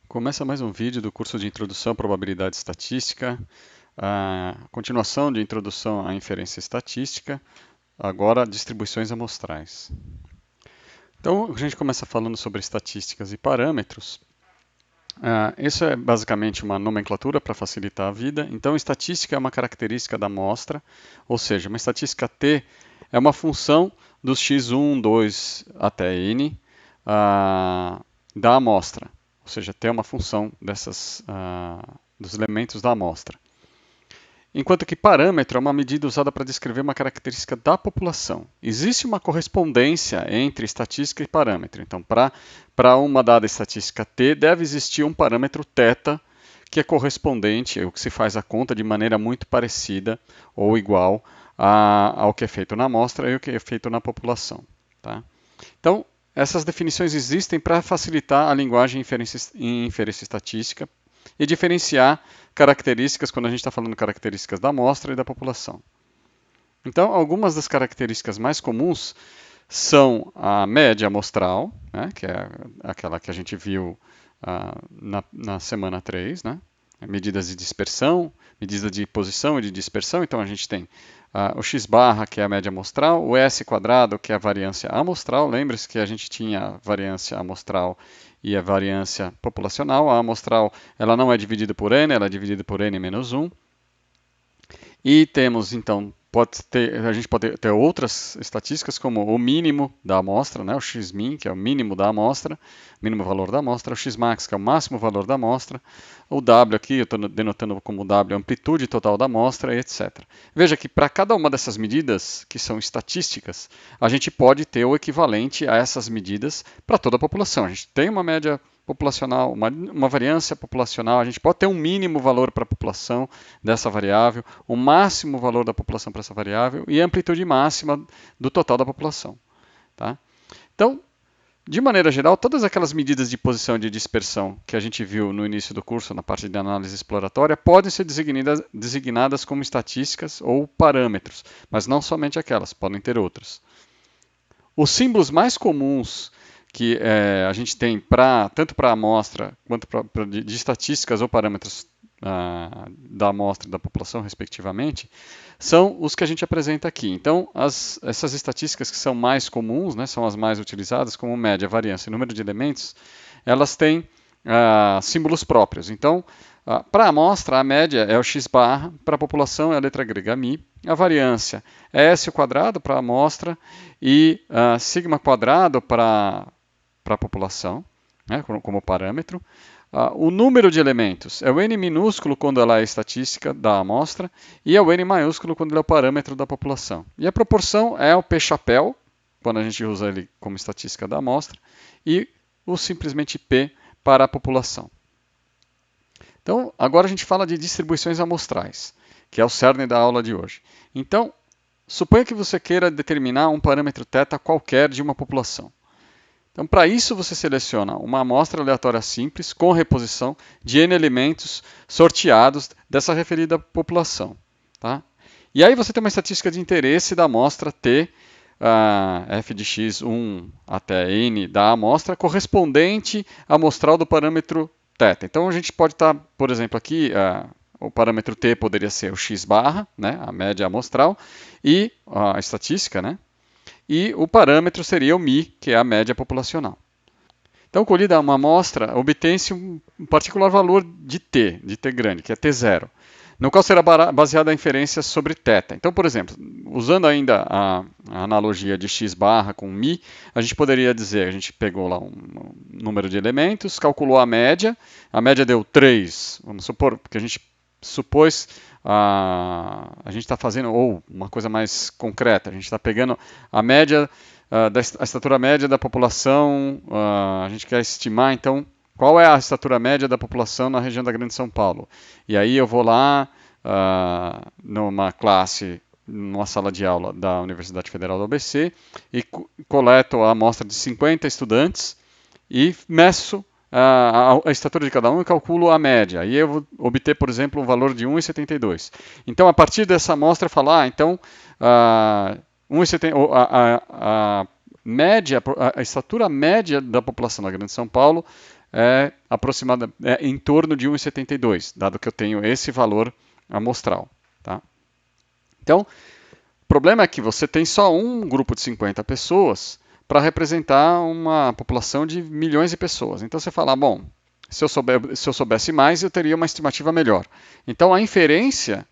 Começa mais um vídeo do curso de Introdução à Probabilidade Estatística, a continuação de Introdução à Inferência Estatística, agora distribuições amostrais. Então, a gente começa falando sobre estatísticas e parâmetros. Isso é basicamente uma nomenclatura para facilitar a vida. Então, estatística é uma característica da amostra, ou seja, uma estatística T é uma função dos x1, 2 até n da amostra. Ou seja, T é uma função dos elementos da amostra. Enquanto que parâmetro é uma medida usada para descrever uma característica da população. Existe uma correspondência entre estatística e parâmetro. Então, para uma dada estatística T, deve existir um parâmetro θ que é correspondente, o que se faz a conta de maneira muito parecida ou igual ao que é feito na amostra e o que é feito na população. Tá? Então, essas definições existem para facilitar a linguagem em inferência estatística e diferenciar características quando a gente está falando de características da amostra e da população. Então, algumas das características mais comuns são a média amostral, né, que é aquela que a gente viu na semana 3, né, medidas de dispersão, medidas de posição e de dispersão. Então, a gente tem o x barra, que é a média amostral, o S quadrado, que é a variância amostral. Lembre-se que a gente tinha a variância amostral e a variância populacional. A amostral ela não é dividida por n, ela é dividida por n menos 1. E temos, então, a gente pode ter outras estatísticas, como o mínimo da amostra, né, o x-min, que é o mínimo da amostra, mínimo valor da amostra, o x-max, que é o máximo valor da amostra, o W aqui, eu estou denotando como W, a amplitude total da amostra, etc. Veja que para cada uma dessas medidas, que são estatísticas, a gente pode ter o equivalente a essas medidas para toda a população. A gente tem uma média populacional, uma variância populacional, a gente pode ter um mínimo valor para a população dessa variável, o máximo valor da população para essa variável e a amplitude máxima do total da população. Tá? Então, de maneira geral, todas aquelas medidas de posição e de dispersão que a gente viu no início do curso, na parte de análise exploratória, podem ser designadas como estatísticas ou parâmetros, mas não somente aquelas, podem ter outras. Os símbolos mais comuns que a gente tem tanto para a amostra quanto de estatísticas ou parâmetros da amostra e da população, respectivamente, são os que a gente apresenta aqui. Então, essas estatísticas que são mais comuns, né, são as mais utilizadas, como média, variância e número de elementos, elas têm símbolos próprios. Então, para a amostra, a média é o x barra, para a população é a letra grega mi, a variância é S quadrado para a amostra e sigma quadrado para a população, né, como parâmetro. O número de elementos é o n minúsculo quando ela é estatística da amostra e é o n maiúsculo quando ele é o parâmetro da população. E a proporção é o p-chapéu, quando a gente usa ele como estatística da amostra, e o simplesmente p para a população. Então, agora a gente fala de distribuições amostrais, que é o cerne da aula de hoje. Então, suponha que você queira determinar um parâmetro θ qualquer de uma população. Então, para isso, você seleciona uma amostra aleatória simples com reposição de n elementos sorteados dessa referida população. Tá? E aí você tem uma estatística de interesse da amostra T, f de x1 até n da amostra, correspondente à amostral do parâmetro θ. Então, a gente pode estar, por exemplo, aqui, o parâmetro T poderia ser o x barra, né, a média amostral, e a estatística, né? E o parâmetro seria o mi, que é a média populacional. Então, colhida uma amostra, obtém-se um particular valor de t grande, que é t0, no qual será baseada a inferência sobre θ. Então, por exemplo, usando ainda a analogia de x barra com mi, a gente poderia dizer, a gente pegou lá um número de elementos, calculou a média deu 3, vamos supor, porque a gente supôs a gente está fazendo, ou uma coisa mais concreta, a gente está pegando a média, a estatura média da população, a gente quer estimar, então, qual é a estatura média da população na região da Grande São Paulo. E aí eu vou lá numa classe, numa sala de aula da Universidade Federal do ABC e coleto a amostra de 50 estudantes e meço a estatura de cada um e calculo a média. E eu vou obter, por exemplo, um valor de 1,72. Então, a partir dessa amostra, falar, então, a média, a estatura média da população da Grande São Paulo é em torno de 1,72, dado que eu tenho esse valor amostral. Tá? Então, o problema é que você tem só um grupo de 50 pessoas para representar uma população de milhões de pessoas. Então você fala, bom, se eu soubesse mais, eu teria uma estimativa melhor. Então a inferência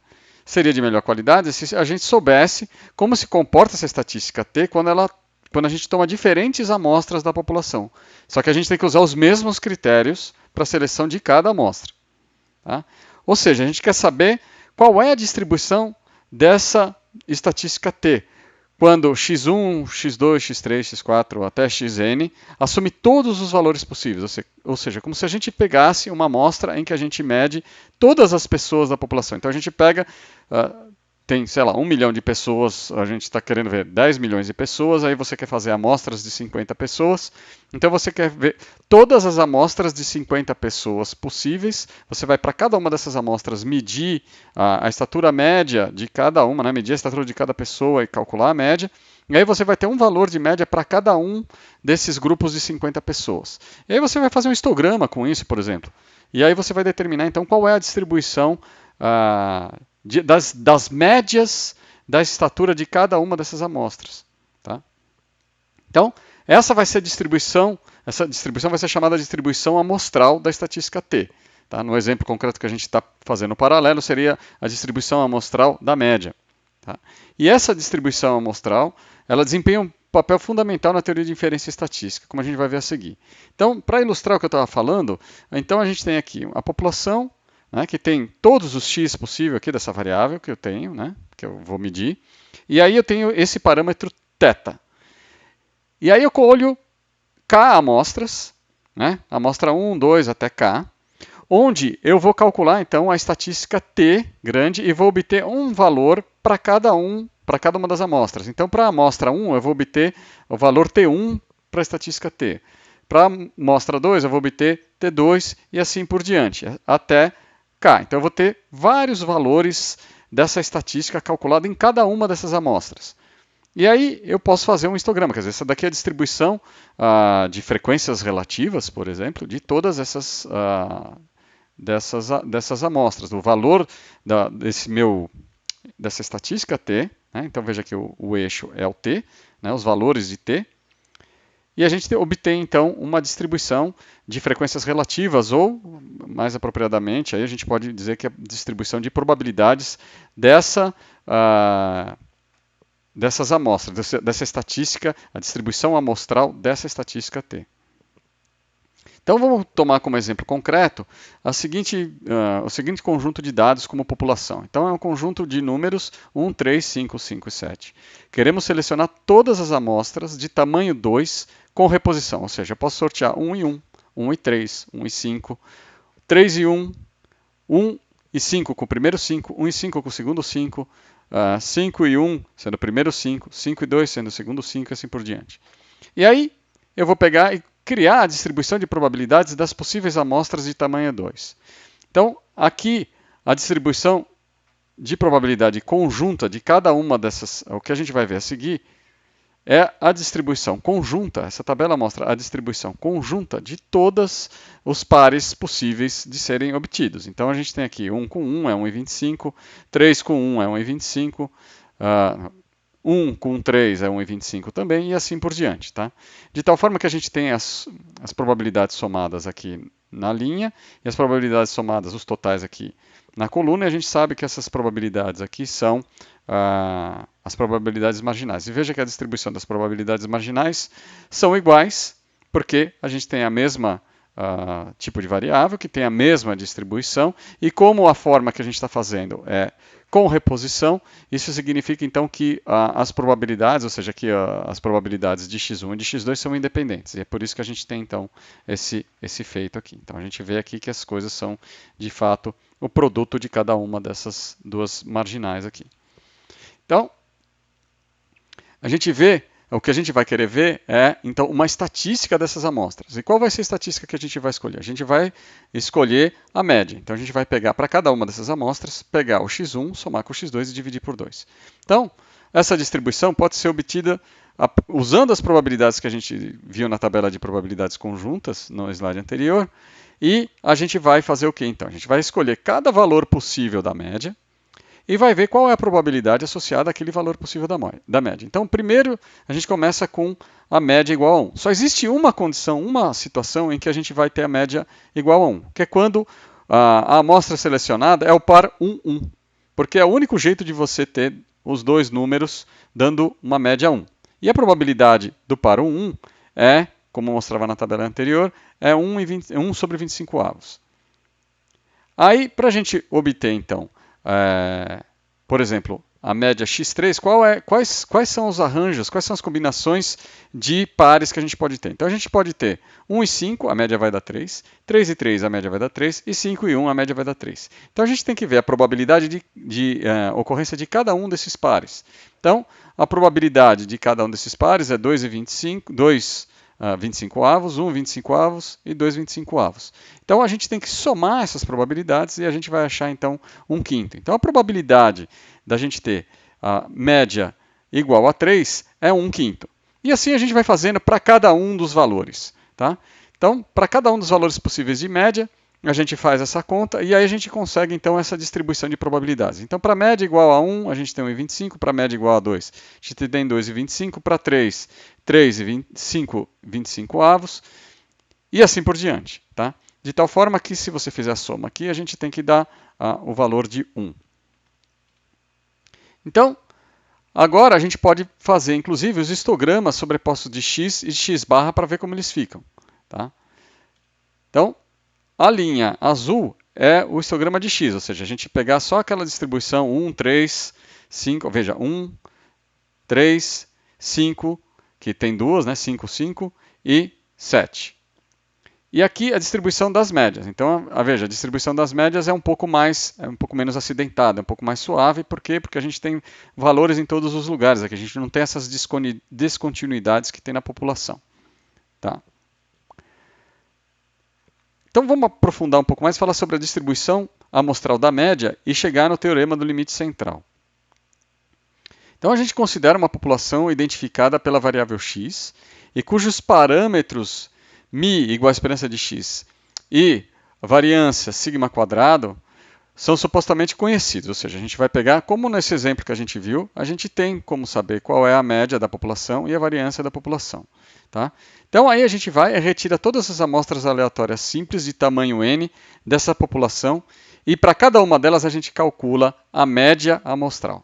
seria de melhor qualidade se a gente soubesse como se comporta essa estatística T quando a gente toma diferentes amostras da população. Só que a gente tem que usar os mesmos critérios para a seleção de cada amostra. Tá? Ou seja, a gente quer saber qual é a distribuição dessa estatística T, quando x1, x2, x3, x4 até xn assume todos os valores possíveis, ou seja, como se a gente pegasse uma amostra em que a gente mede todas as pessoas da população. Então a gente pega, tem, sei lá, 1 milhão de pessoas, a gente está querendo ver 10 milhões de pessoas, aí você quer fazer amostras de 50 pessoas, então você quer ver todas as amostras de 50 pessoas possíveis, você vai para cada uma dessas amostras medir a estatura média de cada uma, né? Medir a estatura de cada pessoa e calcular a média, e aí você vai ter um valor de média para cada um desses grupos de 50 pessoas. E aí você vai fazer um histograma com isso, por exemplo, e aí você vai determinar então qual é a distribuição das médias da estatura de cada uma dessas amostras. Tá? Então, essa distribuição vai ser chamada de distribuição amostral da estatística T. Tá? No exemplo concreto que a gente está fazendo paralelo, seria a distribuição amostral da média. Tá? E essa distribuição amostral, ela desempenha um papel fundamental na teoria de inferência estatística, como a gente vai ver a seguir. Então, para ilustrar o que eu estava falando, então a gente tem aqui a população, né, que tem todos os x possível aqui dessa variável que eu tenho, né, que eu vou medir, e aí eu tenho esse parâmetro θ. E aí eu colho k amostras, né, amostra 1, 2 até k, onde eu vou calcular então a estatística T grande e vou obter um valor para cada uma das amostras. Então, para a amostra 1, eu vou obter o valor T1 para a estatística T. Para a amostra 2, eu vou obter T2 e assim por diante, até K. Então, eu vou ter vários valores dessa estatística calculada em cada uma dessas amostras. E aí eu posso fazer um histograma, quer dizer, essa daqui é a distribuição de frequências relativas, por exemplo, de todas essas dessas amostras, o valor dessa estatística T, né? Então veja que o eixo é o T, né? Os valores de T, e a gente obtém então uma distribuição de frequências relativas, ou mais apropriadamente, aí a gente pode dizer que é a distribuição de probabilidades dessas amostras, dessa estatística, a distribuição amostral dessa estatística T. Então vamos tomar como exemplo concreto o seguinte conjunto de dados como população. Então é um conjunto de números 1, 3, 5, 5 e 7. Queremos selecionar todas as amostras de tamanho 2 com reposição, ou seja, eu posso sortear 1 e 1, 1 e 3, 1 e 5, 3 e 1, 1 e 5 com o primeiro 5, 1 e 5 com o segundo 5, 5 e 1 sendo o primeiro 5, 5 e 2 sendo o segundo 5 e assim por diante. E aí eu vou pegar e criar a distribuição de probabilidades das possíveis amostras de tamanho 2. Então, aqui, a distribuição de probabilidade conjunta de cada uma dessas, o que a gente vai ver a seguir, é a distribuição conjunta, essa tabela mostra a distribuição conjunta de todos os pares possíveis de serem obtidos. Então, a gente tem aqui 1 com 1 é 1,25, 3 com 1 é 1,25, 1 com 3 é 1,25 também, e assim por diante. Tá? De tal forma que a gente tem as probabilidades somadas aqui na linha, e as probabilidades somadas, os totais aqui na coluna, e a gente sabe que essas probabilidades aqui são as probabilidades marginais. E veja que a distribuição das probabilidades marginais são iguais, porque a gente tem a mesma tipo de variável, que tem a mesma distribuição, e como a forma que a gente está fazendo é com reposição, isso significa então que as probabilidades, ou seja, que as probabilidades de x1 e de x2 são independentes, e é por isso que a gente tem então esse feito aqui. Então a gente vê aqui que as coisas são de fato o produto de cada uma dessas duas marginais aqui. Então, a gente vê, o que a gente vai querer ver é, então, uma estatística dessas amostras. E qual vai ser a estatística que a gente vai escolher? A gente vai escolher a média. Então, a gente vai pegar para cada uma dessas amostras, pegar o x1, somar com o x2 e dividir por 2. Então, essa distribuição pode ser obtida usando as probabilidades que a gente viu na tabela de probabilidades conjuntas no slide anterior, e a gente vai fazer o que então? A gente vai escolher cada valor possível da média e vai ver qual é a probabilidade associada àquele valor possível da média. Então, primeiro, a gente começa com a média igual a 1. Só existe uma condição, uma situação em que a gente vai ter a média igual a 1, que é quando a amostra selecionada é o par 1, 1, porque é o único jeito de você ter os dois números dando uma média 1. E a probabilidade do par 1, 1 é, como mostrava na tabela anterior, é 1 sobre 25 avos. Aí, para a gente obter, então, por exemplo, a média x3, quais são os arranjos, quais são as combinações de pares que a gente pode ter? Então, a gente pode ter 1 e 5, a média vai dar 3, 3 e 3, a média vai dar 3, e 5 e 1, a média vai dar 3. Então, a gente tem que ver a probabilidade de ocorrência de cada um desses pares. Então, a probabilidade de cada um desses pares é 2 e 25, 25 avos, 1 25 avos e 2 25 avos. Então a gente tem que somar essas probabilidades e a gente vai achar então 1/5. Então a probabilidade da gente ter a média igual a 3 é 1/5. E assim a gente vai fazendo para cada um dos valores. Tá? Então, para cada um dos valores possíveis de média, a gente faz essa conta e aí a gente consegue então essa distribuição de probabilidades. Então, para média igual a 1, a gente tem 1,25, para média igual a 2, a gente tem 2,25, para 3, 3,25, 25 avos, e assim por diante. Tá? De tal forma que, se você fizer a soma aqui, a gente tem que dar o valor de 1. Então, agora a gente pode fazer, inclusive, os histogramas sobrepostos de x e de x barra para ver como eles ficam. Tá? Então, a linha azul é o histograma de x, ou seja, a gente pegar só aquela distribuição 1, 3, 5, veja, 1, 3, 5, que tem duas, né, 5, 5 e 7. E aqui a distribuição das médias. Então, veja, a distribuição das médias é um pouco menos acidentada, é um pouco mais suave. Por quê? Porque a gente tem valores em todos os lugares. Aqui a gente não tem essas descontinuidades que tem na população. Tá? Então vamos aprofundar um pouco mais e falar sobre a distribuição amostral da média e chegar no teorema do limite central. Então a gente considera uma população identificada pela variável x e cujos parâmetros μ igual a esperança de x e variância sigma quadrado são supostamente conhecidos, ou seja, a gente vai pegar, como nesse exemplo que a gente viu, a gente tem como saber qual é a média da população e a variância da população. Tá? Então aí a gente vai e retira todas as amostras aleatórias simples de tamanho n dessa população e para cada uma delas a gente calcula a média amostral.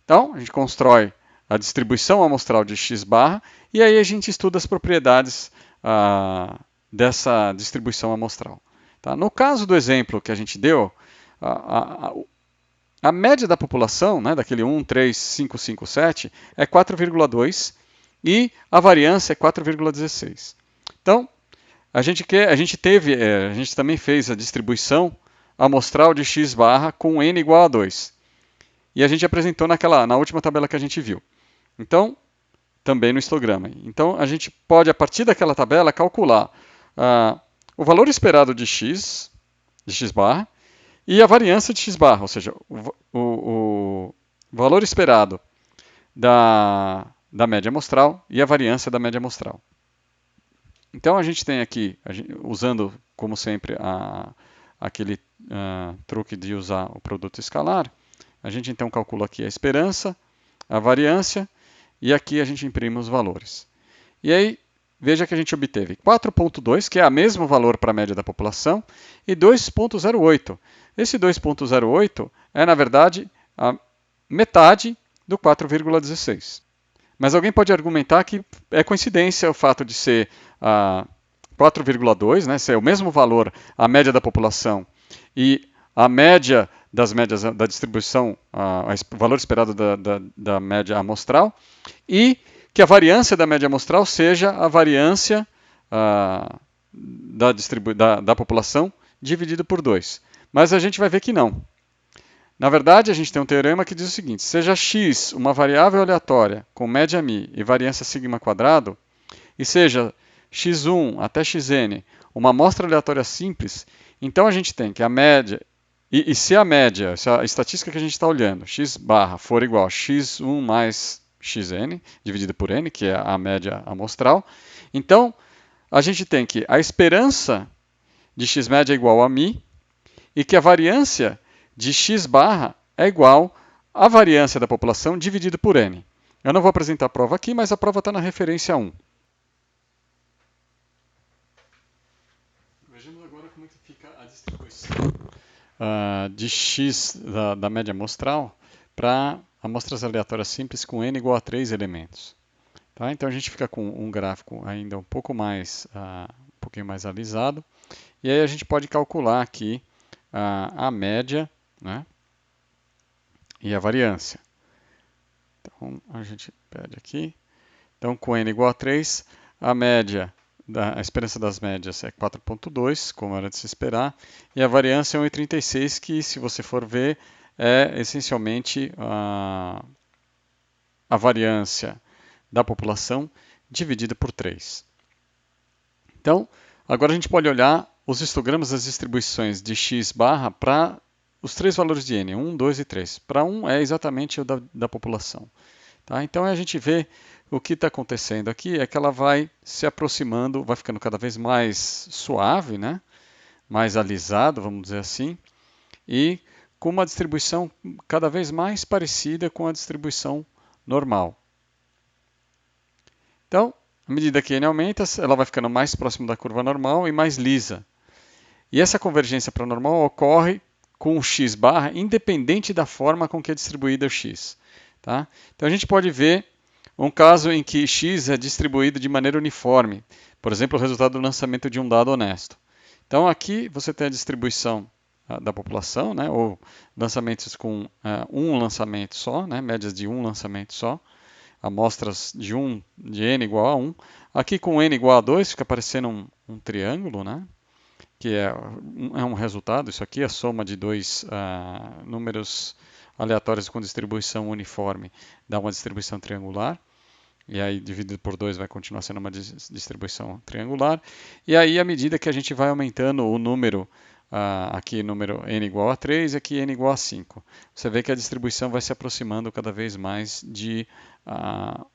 Então a gente constrói a distribuição amostral de x barra e aí a gente estuda as propriedades dessa distribuição amostral. Tá? No caso do exemplo que a gente deu, a média da população, né, daquele 1, 3, 5, 5, 7, é 4,2 e a variância é 4,16. Então, a gente também fez a distribuição amostral de x barra com n igual a 2. E a gente apresentou na última tabela que a gente viu. Então, também no histograma. Então, a gente pode, a partir daquela tabela, calcular o valor esperado de x barra, e a variância de x barra, ou seja, o valor esperado da média amostral e a variância da média amostral. Então a gente tem aqui, usando como sempre aquele truque de usar o produto escalar, a gente então calcula aqui a esperança, a variância e aqui a gente imprime os valores. E aí, veja que a gente obteve 4,2, que é o mesmo valor para a média da população, e 2,08. Esse 2,08 é, na verdade, a metade do 4,16. Mas alguém pode argumentar que é coincidência o fato de ser 4,2, né, ser o mesmo valor, a média da população, e a média das médias da distribuição, o valor esperado da média amostral, e que a variância da média amostral seja a variância da população dividido por 2. Mas a gente vai ver que não. Na verdade, a gente tem um teorema que diz o seguinte: seja x uma variável aleatória com média μ e variância sigma quadrado, e seja x1 até xn uma amostra aleatória simples, então a gente tem que a média E se a média, se a estatística que a gente está olhando, x barra, for igual a x1 mais xn, dividido por n, que é a média amostral, então a gente tem que a esperança de x média é igual a μ e que a variância de x barra é igual à variância da população dividido por n. Eu não vou apresentar a prova aqui, mas a prova está na referência 1. Vejamos agora como é que fica a distribuição de x da média amostral para amostras aleatórias simples com n igual a 3 elementos. Tá? Então a gente fica com um gráfico ainda um pouquinho mais alisado. E aí a gente pode calcular aqui a média, né, e a variância. Então a gente pede aqui. Então com n igual a 3, a média, a esperança das médias é 4,2, como era de se esperar, e a variância é 1,36, que se você for ver é essencialmente a variância da população dividida por 3. Então, agora a gente pode olhar os histogramas das distribuições de x barra para os três valores de n, 1, 2 e 3. Para 1 é exatamente o da população. Tá? Então a gente vê o que está acontecendo aqui é que ela vai se aproximando, vai ficando cada vez mais suave, né? Mais alisado, vamos dizer assim, e com uma distribuição cada vez mais parecida com a distribuição normal. Então, à medida que n aumenta, ela vai ficando mais próxima da curva normal e mais lisa. E essa convergência para a normal ocorre com o x barra, independente da forma com que é distribuído o x. Tá? Então a gente pode ver um caso em que x é distribuído de maneira uniforme, por exemplo, o resultado do lançamento de um dado honesto. Então aqui você tem a distribuição da população, né, ou lançamentos com um lançamento só, né, médias de um lançamento só, amostras de n igual a 1. Aqui com n igual a 2 fica parecendo um triângulo, né, que é um resultado, isso aqui é a soma de dois números aleatórios com distribuição uniforme, dá uma distribuição triangular. E aí, dividido por 2 vai continuar sendo uma distribuição triangular. E aí, à medida que a gente vai aumentando o número, aqui número n igual a 3 e aqui n igual a 5, você vê que a distribuição vai se aproximando cada vez mais de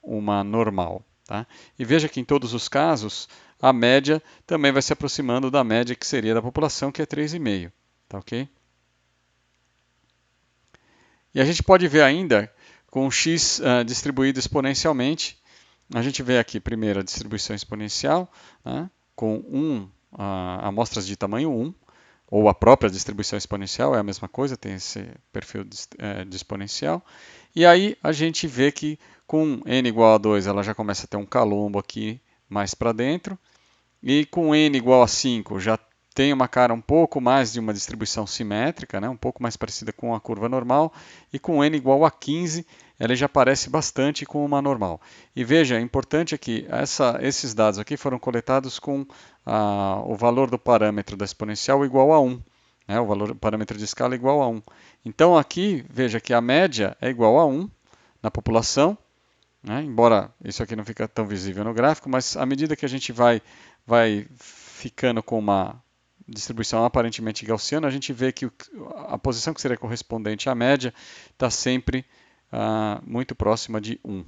uma normal. Tá? E veja que em todos os casos, a média também vai se aproximando da média que seria da população, que é 3,5. Tá ok? E a gente pode ver ainda com o x distribuído exponencialmente. A gente vê aqui primeiro a distribuição exponencial, né, com amostras de tamanho 1, ou a própria distribuição exponencial, é a mesma coisa, tem esse perfil de exponencial. E aí a gente vê que com n igual a 2 ela já começa a ter um calombo aqui mais para dentro, e com n igual a 5 já tem uma cara um pouco mais de uma distribuição simétrica, né, um pouco mais parecida com a curva normal, e com n igual a 15 ela já parece bastante com uma normal. E veja, é importante que esses dados aqui foram coletados com o valor do parâmetro da exponencial igual a 1, né, o valor do parâmetro de escala igual a 1. Então aqui, veja que a média é igual a 1 na população, né, embora isso aqui não fica tão visível no gráfico, mas à medida que a gente vai ficando com uma distribuição aparentemente gaussiana, a gente vê que a posição que seria correspondente à média está sempre muito próxima de 1,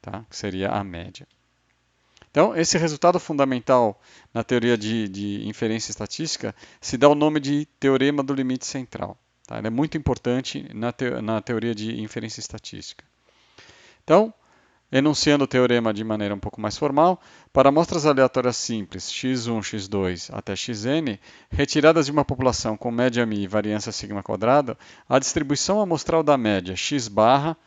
tá? Que seria a média. Então, esse resultado fundamental na teoria de inferência estatística se dá o nome de teorema do limite central. Tá? Ele é muito importante na teoria de inferência estatística. Então, enunciando o teorema de maneira um pouco mais formal, para amostras aleatórias simples x1, x2 até xn, retiradas de uma população com média μ e variância sigma quadrada, a distribuição amostral da média x barra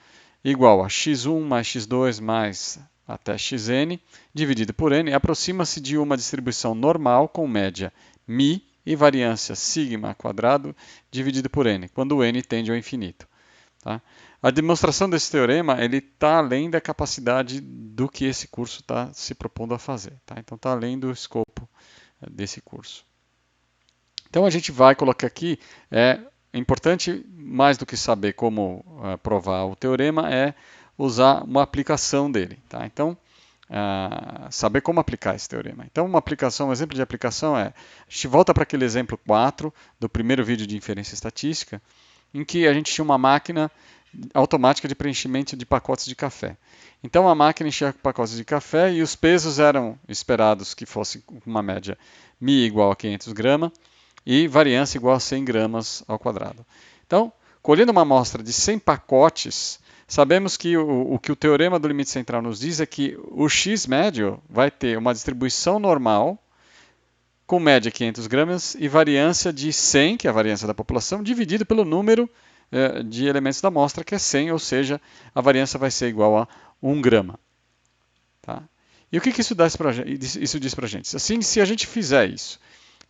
igual a x1 mais x2 mais até xn, dividido por n, aproxima-se de uma distribuição normal com média μ e variância sigma quadrado dividido por n, quando n tende ao infinito. Tá? A demonstração desse teorema está além da capacidade do que esse curso está se propondo a fazer. Tá? Então está além do escopo desse curso. Então a gente vai colocar aqui, é importante mais do que saber como provar o teorema, é usar uma aplicação dele. Tá? Então saber como aplicar esse teorema. Então, um exemplo de aplicação a gente volta para aquele exemplo 4 do primeiro vídeo de inferência estatística, em que a gente tinha uma máquina automática de preenchimento de pacotes de café. Então, a máquina enchia pacotes de café e os pesos eram esperados que fossem uma média μ igual a 500 gramas e variância igual a 100 gramas ao quadrado. Então, colhendo uma amostra de 100 pacotes, sabemos que o que o teorema do limite central nos diz é que o x médio vai ter uma distribuição normal com média 500 gramas e variância de 100, que é a variância da população, dividido pelo número de elementos da amostra, que é 100, ou seja, a variância vai ser igual a 1 grama. Tá? E o que isso diz para a gente? Assim, se a gente fizer isso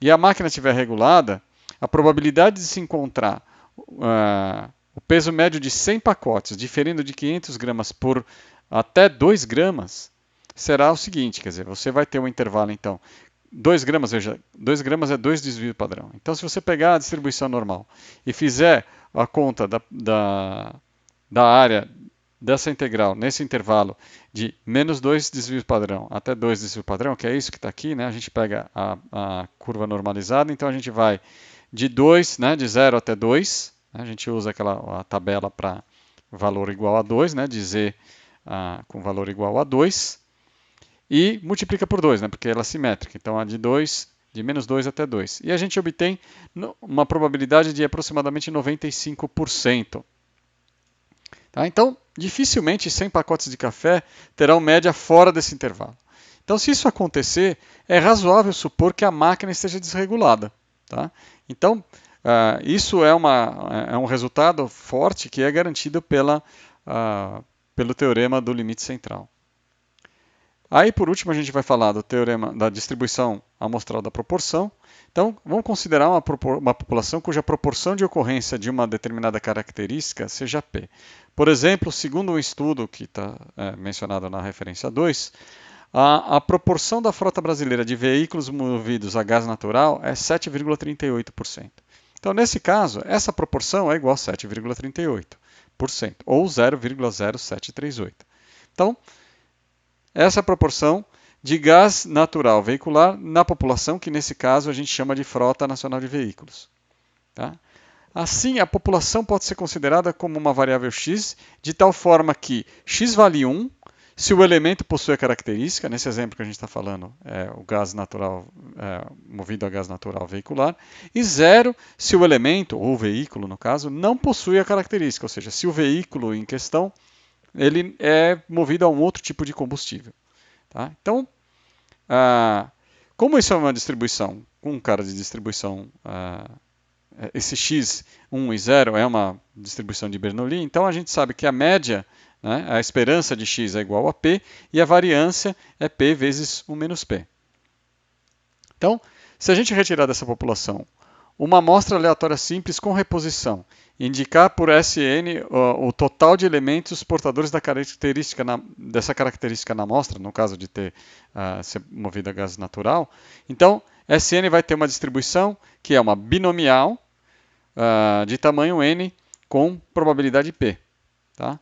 e a máquina estiver regulada, a probabilidade de se encontrar o peso médio de 100 pacotes, diferindo de 500 gramas por até 2 gramas, será o seguinte, quer dizer, você vai ter um intervalo, então, 2 gramas, veja, 2 gramas é 2 desvio padrão. Então, se você pegar a distribuição normal e fizer a conta da área dessa integral nesse intervalo de menos 2 desvios padrão até 2 desvios padrão, que é isso que está aqui, né? A gente pega a curva normalizada, então a gente vai de 2, né, de 0 até 2, né? A gente usa a tabela para valor igual a 2, né, de z com valor igual a 2, e multiplica por 2, né, porque ela é simétrica, então a de menos 2 até 2. E a gente obtém uma probabilidade de aproximadamente 95%. Tá? Então, dificilmente 100 pacotes de café terão média fora desse intervalo. Então, se isso acontecer, é razoável supor que a máquina esteja desregulada. Tá? Então, isso é um resultado forte que é garantido pelo teorema do limite central. Aí, por último, a gente vai falar do teorema da distribuição amostral da proporção. Então, vamos considerar uma população cuja proporção de ocorrência de uma determinada característica seja P. Por exemplo, segundo um estudo que está mencionado na referência 2, a proporção da frota brasileira de veículos movidos a gás natural é 7,38%. Então, nesse caso, essa proporção é igual a 7,38%, ou 0,0738. Então, essa é a proporção de gás natural veicular na população, que nesse caso a gente chama de frota nacional de veículos. Tá? Assim, a população pode ser considerada como uma variável x, de tal forma que x vale 1 se o elemento possui a característica, nesse exemplo que a gente está falando, o gás natural movido a gás natural veicular, e 0 se o elemento, ou o veículo no caso, não possui a característica, ou seja, se o veículo em questão ele é movido a um outro tipo de combustível. Tá? Então, como isso é uma distribuição, com um cara de distribuição, esse x, 1 e 0 é uma distribuição de Bernoulli, então a gente sabe que a média, né, a esperança de x é igual a p, e a variância é p vezes 1 menos p. Então, se a gente retirar dessa população uma amostra aleatória simples com reposição, indicar por SN o total de elementos portadores dessa característica na amostra, no caso de ser movido a gás natural, então SN vai ter uma distribuição que é uma binomial de tamanho n com probabilidade p. Tá?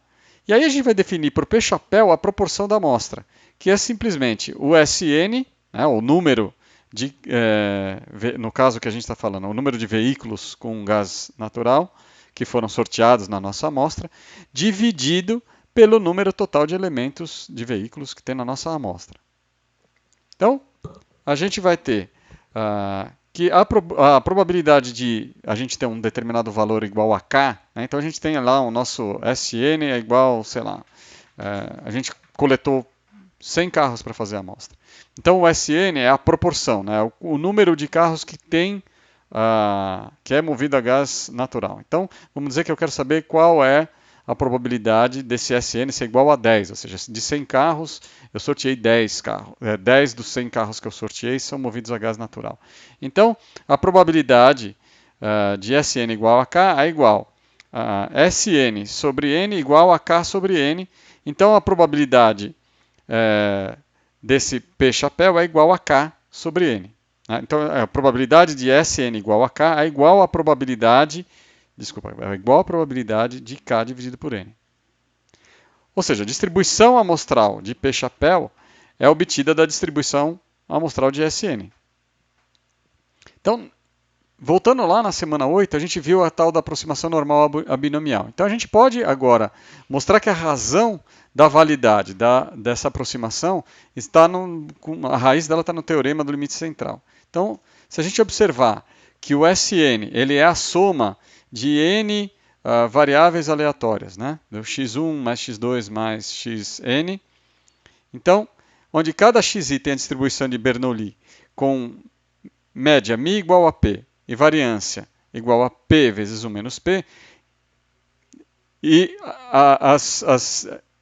E aí a gente vai definir por P chapéu a proporção da amostra, que é simplesmente o SN, né, o número no caso que a gente está falando, o número de veículos com gás natural que foram sorteados na nossa amostra, dividido pelo número total de elementos de veículos que tem na nossa amostra. Então, a gente vai ter que a probabilidade de a gente ter um determinado valor igual a K, né, então a gente tem lá o nosso SN é igual, sei lá, a gente coletou 100 carros para fazer a amostra. Então o SN é a proporção, né? O número de carros que tem, que é movido a gás natural. Então vamos dizer que eu quero saber qual é a probabilidade desse SN ser igual a 10, ou seja, de 100 carros eu sorteei 10 carros. 10 dos 100 carros que eu sorteei são movidos a gás natural. Então a probabilidade de SN igual a K é igual a SN sobre N igual a K sobre N. Então a probabilidade desse P chapéu é igual a K sobre N. Né? Então, a probabilidade de SN igual a K é igual à probabilidade, é igual à probabilidade de K dividido por N. Ou seja, a distribuição amostral de P chapéu é obtida da distribuição amostral de SN. Então, voltando lá na semana 8, a gente viu a tal da aproximação normal binomial. Então, a gente pode agora mostrar que a razão da validade dessa aproximação está a raiz dela está no teorema do limite central. Então, se a gente observar que o SN ele é a soma de n variáveis aleatórias, né? Do x1 mais x2 mais xn. Então, onde cada xi tem a distribuição de Bernoulli com média μ igual a p e variância igual a p vezes 1 menos p, e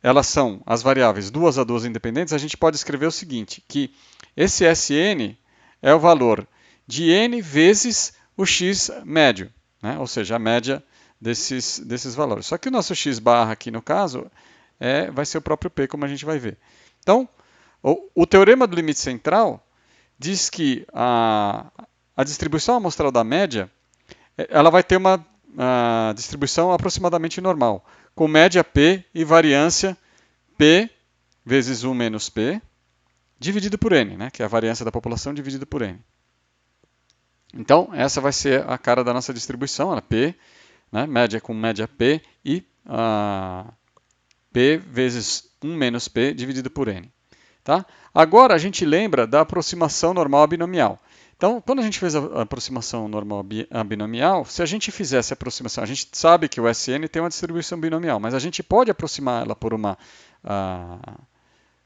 elas são as variáveis duas a duas independentes, a gente pode escrever o seguinte, que esse Sn é o valor de n vezes o x médio, né? Ou seja, a média desses valores. Só que o nosso x barra aqui no caso vai ser o próprio p, como a gente vai ver. Então, o teorema do limite central diz que a distribuição amostral da média ela vai ter uma distribuição aproximadamente normal, com média p e variância p vezes 1 menos p, dividido por n, né, que é a variância da população dividida por n. Então, essa vai ser a cara da nossa distribuição, ela p, né, média com média p e p vezes 1 menos p dividido por n. Tá? Agora a gente lembra da aproximação normal binomial. Então, quando a gente fez a aproximação normal binomial, se a gente fizesse a aproximação, a gente sabe que o SN tem uma distribuição binomial, mas a gente pode aproximar ela por uma,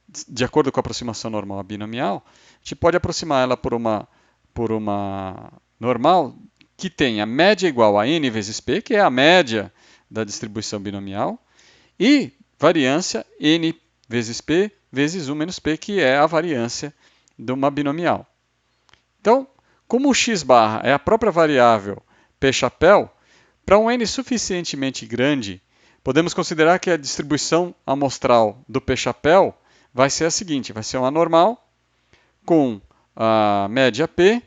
de acordo com a aproximação normal binomial, a gente pode aproximar ela por uma normal que tenha média igual a n vezes p, que é a média da distribuição binomial, e variância n vezes p vezes 1 menos p, que é a variância de uma binomial. Então, como o x barra é a própria variável p chapéu, para um n suficientemente grande, podemos considerar que a distribuição amostral do p chapéu vai ser a seguinte, vai ser uma normal com a média p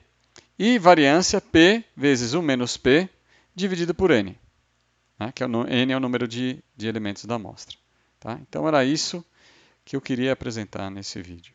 e variância p vezes 1 menos p dividido por n, né, que n é o número de elementos da amostra. Tá? Então, era isso que eu queria apresentar nesse vídeo.